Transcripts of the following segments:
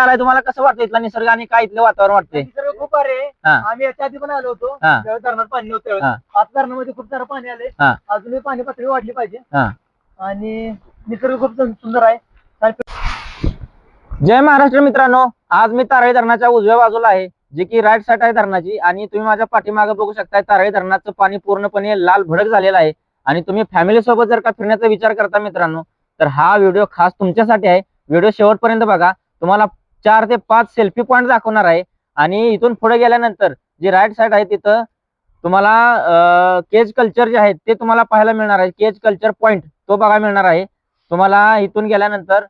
आलाय तुम्हाला कसं वाटतं इथला निसर्ग आणि काय इथलं वातावरण वाटतंय? निसर्ग खूप आहे. आम्ही याच्या आधी पण आलो होतो, धरणात पाणी नव्हतं. आज धरणामध्ये खूप सारं पाणी आले. अजूनही पाणी पातळी वाढली पाहिजे आणि निसर्ग खूप सुंदर आहे. जय महाराष्ट्र मित्रांनो, आज मी तारळी धरणाच्या उजव्या बाजूला आहे, जे की राईट साइड आहे धरणाची. आणि तुम्ही माझ्या पाठीमागे बघू शकताय तारळी धरणाचं पाणी पूर्णपणे लाल भडक झालेलं आहे. आणि तुम्ही फॅमिली सोबत जर का फिरण्याचा विचार करता मित्रांनो, तर हा व्हिडिओ खास तुमच्यासाठी आहे. व्हिडिओ शेवटपर्यंत बघा. तुम्हाला 4 ते 5 सेल्फी पॉइंट दाखवणार आहे. आणि इथून पुढे गेल्यानंतर जी राईट साइड आहे तिथं तुम्हाला केज कल्चर जे आहे ते तुम्हाला पाहायला मिळणार आहे. केज कल्चर पॉइंट तो बघायला मिळणार आहे तुम्हाला. इथून गेल्यानंतर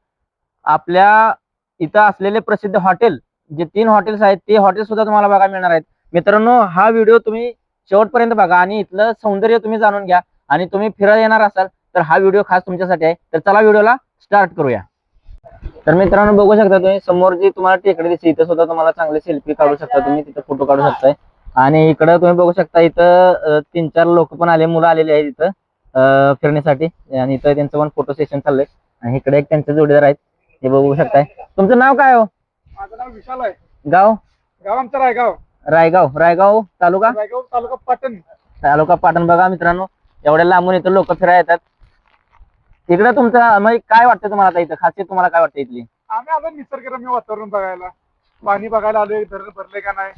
आपल्या इथं असलेले प्रसिद्ध हॉटेल, जे 3 हॉटेल्स आहेत ते हॉटेल सुद्धा तुम्हाला बघायला मिळणार आहेत. मित्रांनो, हा व्हिडिओ तुम्ही शेवटपर्यंत बघा आणि इथलं सौंदर्य तुम्ही जाणून घ्या. आणि तुम्ही फिरायला येणार असाल तर हा व्हिडिओ खास तुमच्यासाठी आहे. तर चला व्हिडिओला स्टार्ट करूया. तर मित्रांनो, बघू शकता तुम्ही समोर जी तुम्हाला टेकडी दिसते, इथं सुद्धा तुम्हाला चांगले सेल्फी काढू शकता तुम्ही, तिथं फोटो काढू शकताय. आणि इकडे तुम्ही बघू शकता इथं 3-4 लोक पण आले, मुलं आलेले आहेत इथं फिरण्यासाठी. आणि इथं त्यांचं पण फोटो सेशन चाललंय. आणि इकडे एक त्यांचे जोडीदार आहेत, हे बघू शकताय. तुमचं नाव काय हो? माझं नाव विशाल आहे. गाव? गाव आमचं रायगाव. रायगाव तालुका? रायगाव तालुका पाटण. तालुका पाटण. बघा मित्रांनो, एवढ्या लांबून इथं लोक फिरायला येतात. इकडे तुमचं म्हणजे काय वाटतं तुम्हाला आता इथं खासियत तुम्हाला काय वाटतं इथली? आम्ही आलो निसर्गरम्य वातावरण बघायला, पाणी बघायला आलोय, धरण भरले का नाही.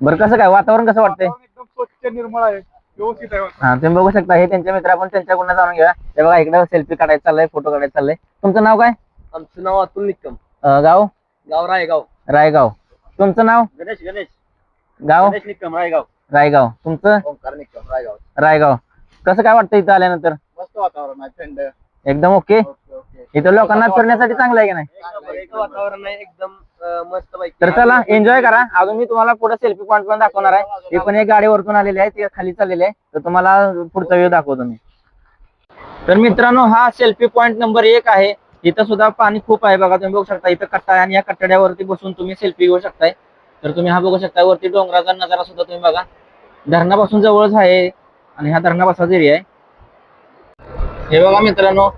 बरं, कसं काय वातावरण कसं वाटतंय? एकदम स्वच्छ निर्मळ आहे, व्यवस्थित आहे. हा, तुम्ही बघू शकता हे त्यांचे मित्र, आपण त्यांच्याकडून जाणून घ्या. हे बघा इकडे सेल्फी काढायचं चाललंय, फोटो काढायचं चाललंय. तुमचं नाव काय? आमचं नाव अतुल निकम. गाव? गाव रायगाव. तुमचं नाव? गणेश. गाव? गणेश निकम, रायगाव. तुमचं? ओंकार निकम, रायगाव. रायगाव. कसं काय वाटतं इथं आल्यानंतर? मस्त वातावरण आहे, थंड. एकदम ओके. इथं लोकांना फिरण्यासाठी चांगलं आहे की नाही? वातावरण आहे एकदम मस्त पैकी. तर चला एन्जॉय करा. अजून मी तुम्हाला पुढे सेल्फी पॉइंट पण दाखवणार आहे. ते पण एक गाडीवरतून आलेले आहे, ते खाली चाललेले आहे. तर तुम्हाला पुढचा व्ह्यू दाखवतो मी. तर मित्रांनो, हा सेल्फी पॉइंट नंबर 1 आहे. इथं सुद्धा पाणी खूप आहे बघा. तुम्ही बघू शकता इथं कट्टा आहे आणि या कट्ट्यावरती बसून तुम्ही सेल्फी घेऊ शकताय. तर तुम्ही हा बघू शकता, वरती डोंगराचा नजारा सुद्धा तुम्ही बघा. धरणापासून जवळच आहे आणि हा धरणापासून एरिया आहे. हे बघा मित्रांनो,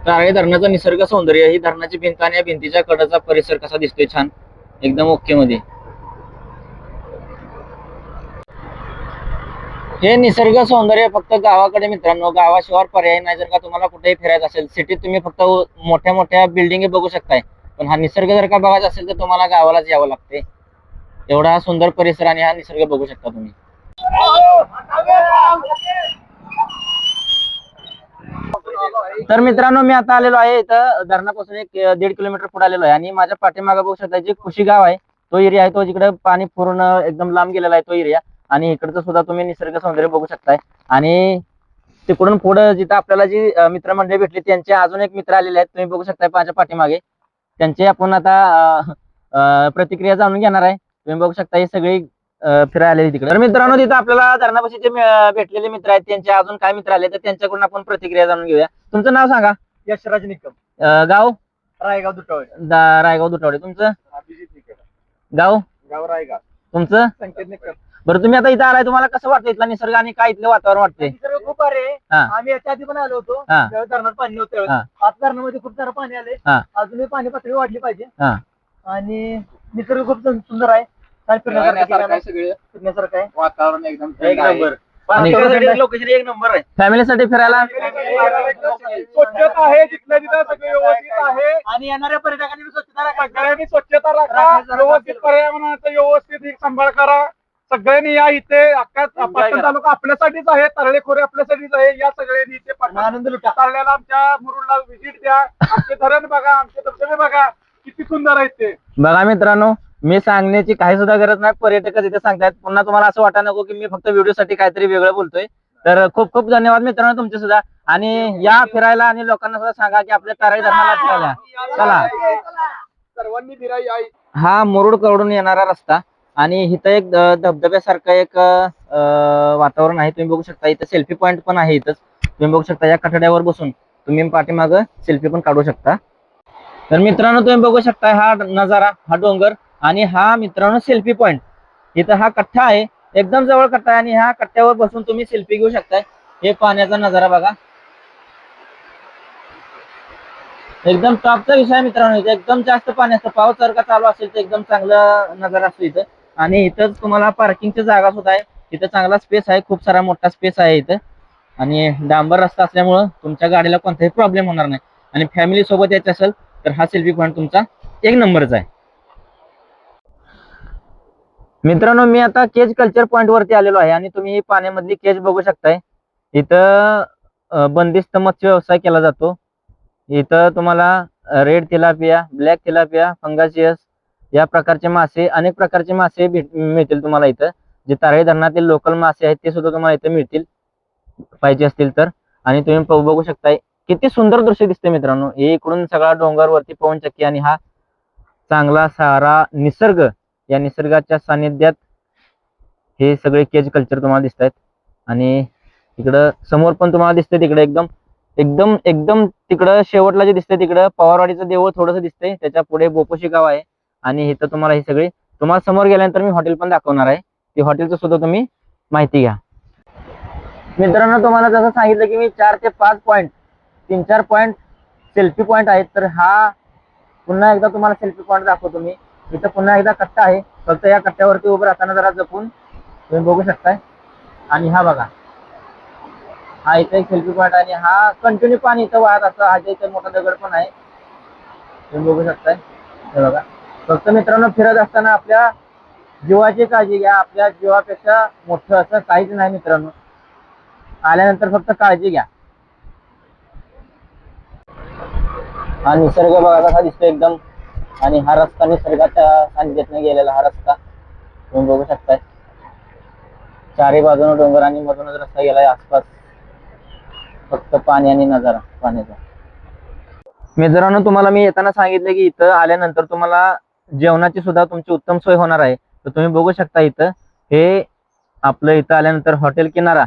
तारळी धरणाचं निसर्ग सौंदर्य. ही धरणाची भिंत आणि या भिंतीच्या कडेचा परिसर कसा दिसतोय, छान एकदम ओके मध्ये. हे निसर्ग सौंदर्य फक्त गावाकडे मित्रांनो, गावाशिवाय पर्याय नाही. जर का तुम्हाला कुठेही फिरायचं असेल, सिटीत तुम्ही फक्त मोठ्या मोठ्या बिल्डिंग बघू शकताय, पण हा निसर्ग जर का बघायचा असेल तर तुम्हाला गावालाच यावं लागते. एवढा हा सुंदर परिसर आणि हा निसर्ग बघू शकता तुम्ही. तर मित्रांनो, मी आता आलेलो आहे इथं धरणापासून 1-1.5 किलोमीटर पुढे आलेलो आहे. आणि माझ्या पाठीमागे बघू शकता जे कुशी गाव आहे, तो एरिया आहे. तो जिकडे पाणी पूर्ण एकदम लांब गेलेला आहे तो एरिया. आणि इकडचं सुद्धा तुम्ही निसर्ग सौंदर्य बघू शकताय. आणि तिकडून पुढे जिथं आपल्याला जी मित्रमंडळी भेटली, त्यांचे अजून एक मित्र आलेले आहेत, तुम्ही बघू शकताय माझ्या पाठीमागे. त्यांचे आपण आता प्रतिक्रिया जाणून घेणार आहे. तुम्ही बघू शकता ही सगळी फिरायला आलेली तिकडे. तर मित्रांनो, तिथं आपल्याला धरणापाशी जे भेटलेले मित्र आहेत, त्यांचे अजून काय मित्र आले तर त्यांच्याकडून आपण प्रतिक्रिया जाणून घेऊया. तुमचं नाव सांगा? यशराज निकम. गाव? रायगाव दुटावडे. रायगाव दुटावडे. तुमचं? अभिजित निकम. गाव? गाव रायगाव. तुमचं? संकेत निकम. बरं, तुम्ही आता इथं आलाय, तुम्हाला कसं वाटतं इथला निसर्ग आणि काय इथलं वातावरण वाटतंय? निसर्ग खूप आहे. आम्ही याच्या आधी पण आलो होतो, धरणात पाणी नव्हतं. आज धरणामध्ये खूप सारं पाणी आले. अजूनही पाणी पातळी वाढली पाहिजे आणि निसर्ग खूप सुंदर आहे. फिरण्यासारखं आहे, वातावरण एकदम एक नंबर. लोकेशन एक नंबर आहे फॅमिलीसाठी फिरायला. स्वच्छता आहे तिथल्या तिथं, सगळं व्यवस्थित आहे. आणि येणाऱ्या पर्यटकांनी सगळ्यांनी स्वच्छता राखा, व्यवस्थित पर्यावरणाचा व्यवस्थित सांभाळ करा. सगळ्यांनी या इथे. अख्खा पाटण तालुका आपल्यासाठीच आहे, तरळे खोरे आपल्यासाठीच आहे. या सगळ्यांनी इथे आनंद लुटा. तारळ्याला आमच्या मुरुडला व्हिजिट द्या. आमचे धरण बघा, आमचे धबधबे बघा, किती सुंदर आहेत ते. बघा मित्रांनो, मी सांगण्याची काही सुद्धा गरज नाही, पर्यटकच इथे सांगतायत. पुन्हा तुम्हाला असं वाटा नको की मी फक्त व्हिडिओ साठी काहीतरी वेगळं बोलतोय. तर खूप खूप धन्यवाद मित्रांनो तुमचे सुद्धा. आणि या फिरायला आणि लोकांना सुद्धा सांगा की आपल्या तारळी धरणाला फिरायला चला. सर्वांनी फिरायला. हा मुरुड कडून येणारा रस्ता आणि इथं एक धबधब्यासारखं एक वातावरण आहे. तुम्ही बघू शकता इथं सेल्फी पॉइंट पण आहे. इथंच तुम्ही बघू शकता, या कठड्यावर बसून तुम्ही पाठीमागं सेल्फी पण काढू शकता. तर मित्रांनो, तुम्ही बघू शकता हा नजारा, हा डोंगर आणि हा मित्रांनो सेल्फी पॉइंट. इथं हा कट्टा आहे, एकदम जवळ कट्टा आहे. आणि ह्या कट्ट्यावर बसून तुम्ही सेल्फी घेऊ शकताय. हे पाण्याचा नजारा बघा. एकदम टॉपचा विषय आहे मित्रांनो. इथे एकदम जास्त पाणी असतं. पाऊस जर का चालू असेल तर एकदम चांगला नजारा असतो इथं. आणि इथंच तुम्हाला पार्किंगची जागा सुद्धा आहे. इथं चांगला स्पेस आहे, खूप सारा मोठा स्पेस आहे इथं. आणि डांबर रस्ता असल्यामुळं तुमच्या गाडीला कोणताही प्रॉब्लेम होणार नाही. आणि फॅमिली सोबत यायचं असेल तर हा सेल्फी पॉईंट तुमचा एक नंबरचा आहे. मित्रांनो, मी आता केज कल्चर पॉईंट वरती आलेलो आहे आणि तुम्ही ही पाण्यामधली केज बघू शकताय. इथं बंदिस्त मत्स्य व्यवसाय केला जातो. इथं तुम्हाला रेड तिलापिया, ब्लॅक तिलापिया, फंगासियस या प्रकारचे मासे, अनेक प्रकारचे मासे मिळतील तुम्हाला इथं. जे तारळी धरणातील लोकल मासे आहेत ते सुद्धा तुम्हाला इथे मिळतील पाहिजे असतील तर. आणि तुम्ही बघू शकताय किती सुंदर दृश्य दिसते मित्रांनो. हे इकडून सगळा डोंगर वरती पवनचक्की आणि हा चांगला सारा निसर्ग, या निसर्गाच्या सानिध्यात हे सगळे केज कल्चर तुम्हाला दिसत आहेत. आणि इकडं समोर पण तुम्हाला दिसतंय, तिकडे एकदम एकदम एकदम तिकडं शेवटला जे दिसतंय तिकडं पवारवाडीचं देऊळ थोडंसं दिसतंय. त्याच्या पुढे बोपोशी गाव आहे. आणि इथं तुम्हाला हे सगळे, तुम्हाला समोर गेल्यानंतर मी हॉटेल पण दाखवणार आहे. ते हॉटेलचं सुद्धा तुम्ही माहिती घ्या. मित्रांनो, तुम्हाला जसं सांगितलं की मी 4 ते 5 पॉईंट, 3-4 पॉईंट सेल्फी पॉईंट आहेत. तर हा पुन्हा एकदा तुम्हाला सेल्फी पॉईंट दाखवतो मी. इथं पुन्हा एकदा कट्टा आहे. फक्त या कट्ट्यावरती उभं राहताना जरा जपून तुम्ही बघू शकताय. आणि हा बघा, हा इथे एक सेल्फी पॉईंट आणि हा कंटिन्यू पाणी इथं वाहत असतं. हा इथे मोठा दगड पण आहे, तुम्ही बघू शकताय. हे बघा, फक्त मित्रांनो फिरत असताना आपल्या जीवाची काळजी घ्या. आपल्या जीवापेक्षा मोठं असं काहीच नाही मित्रांनो. आल्यानंतर फक्त काळजी घ्या. हा निसर्ग बघा कसा दिसतो एकदम. आणि हा रस्ता निसर्गाच्या सानिध्यातून गेलेला हा रस्ता तुम्ही बघू शकताय. चारी बाजूने डोंगर आणि मधूनच रस्ता गेलाय. आसपास फक्त पाणी आणि नजारा पाण्याचा. मित्रांनो, तुम्हाला मी येताना सांगितलं की इथं आल्यानंतर तुम्हाला जेवणाची सुद्धा तुमची उत्तम सोय होणार आहे. तर तुम्ही बघू शकता इथं हे आपलं इथं आल्यानंतर हॉटेल किनारा,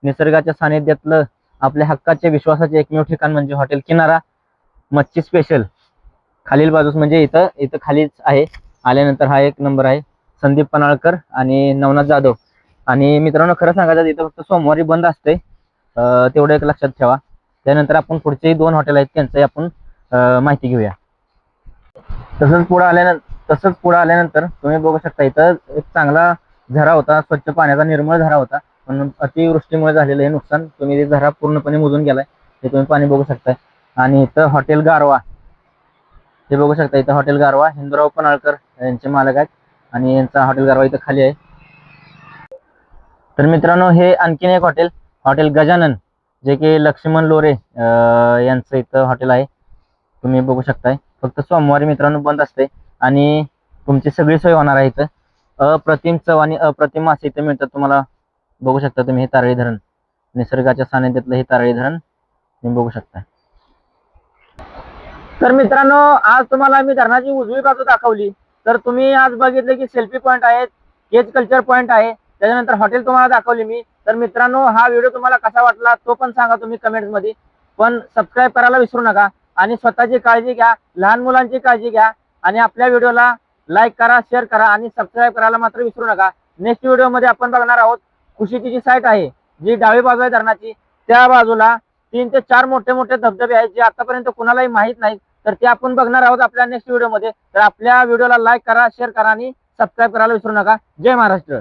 निसर्गाच्या सानिध्यातलं आपल्या हक्काचे विश्वासाचे एकमेव ठिकाण म्हणजे हॉटेल किनारा मच्छी स्पेशल. खालील बाजूस म्हणजे इथं इथं खालीच आहे. आल्यानंतर हा एक नंबर आहे. संदीप पनाळकर आणि नवनाथ जाधव. आणि मित्रांनो, खरं सांगायचं इथं फक्त सोमवारी बंद असते, तेवढं एक लक्षात ठेवा. त्यानंतर आपण पुढचेही 2 हॉटेल आहेत त्यांची आपण माहिती घेऊया. तसंच पुढे आल्यानंतर तुम्ही बघू शकता इथं एक चांगला झरा होता, स्वच्छ पाण्याचा निर्मळ झरा होता. पण अतिवृष्टीमुळे झालेलं हे नुकसान, तुम्ही ते झरा पूर्णपणे मुजून गेलाय, हे तुम्ही पाणी बघू शकताय. आणि इथं हॉटेल गारवा, हे बघू शकता. इथं हॉटेल गारवा हिंदूराव पनाळकर यांचे मालक आहेत. आणि यांचा हॉटेल गारवा इथं खाली आहे. तर मित्रांनो, हे आणखीन एक हॉटेल, हॉटेल गजानन, जे की लक्ष्मण लोरे यांचं इथं हॉटेल आहे. तुम्ही बघू शकताय. फक्त सोमवारी मित्रांनो बंद असते. आणि तुमची सगळी सोय होणार आहे इथं. अप्रतिम चव आणि अप्रतिम मासे इथे मिळतात तुम्हाला. बघू शकता तुम्ही हे तारळी धरण, निसर्गाच्या सानिध्यातलं हे तारळी धरण तुम्ही बघू शकता. तर मित्रांनो, आज तुम्हाला मी धरणाची उजवी बाजू दाखवली. तर तुम्ही आज बघितले की सेल्फी पॉईंट आहेत, केज कल्चर पॉईंट आहे, त्याच्यानंतर हॉटेल तुम्हाला दाखवली मी. तर मित्रांनो, हा व्हिडिओ तुम्हाला कसा वाटला तो पण सांगा तुम्ही कमेंट्स मध्ये. पण सबस्क्राईब करायला विसरू नका. आणि स्वतःची काळजी घ्या, लहान मुलांची काळजी घ्या. आणि आपल्या व्हिडिओला लाईक करा, शेअर करा आणि सबस्क्राईब करायला मात्र विसरू नका. नेक्स्ट व्हिडिओमध्ये आपण बघणार आहोत कुशीची जी साईट आहे, जी डावी बाजू आहे धरणाची, त्या बाजूला 3 ते 4 मोठे मोठे धबधबे आहेत जे आतापर्यंत कुणालाही माहित नाहीत. तर ते आपण बघणार आहोत आपल्या नेक्स्ट व्हिडिओमध्ये. तर आपल्या व्हिडिओला लाईक करा, शेअर करा आणि सबस्क्राईब करायला विसरू नका. जय महाराष्ट्र.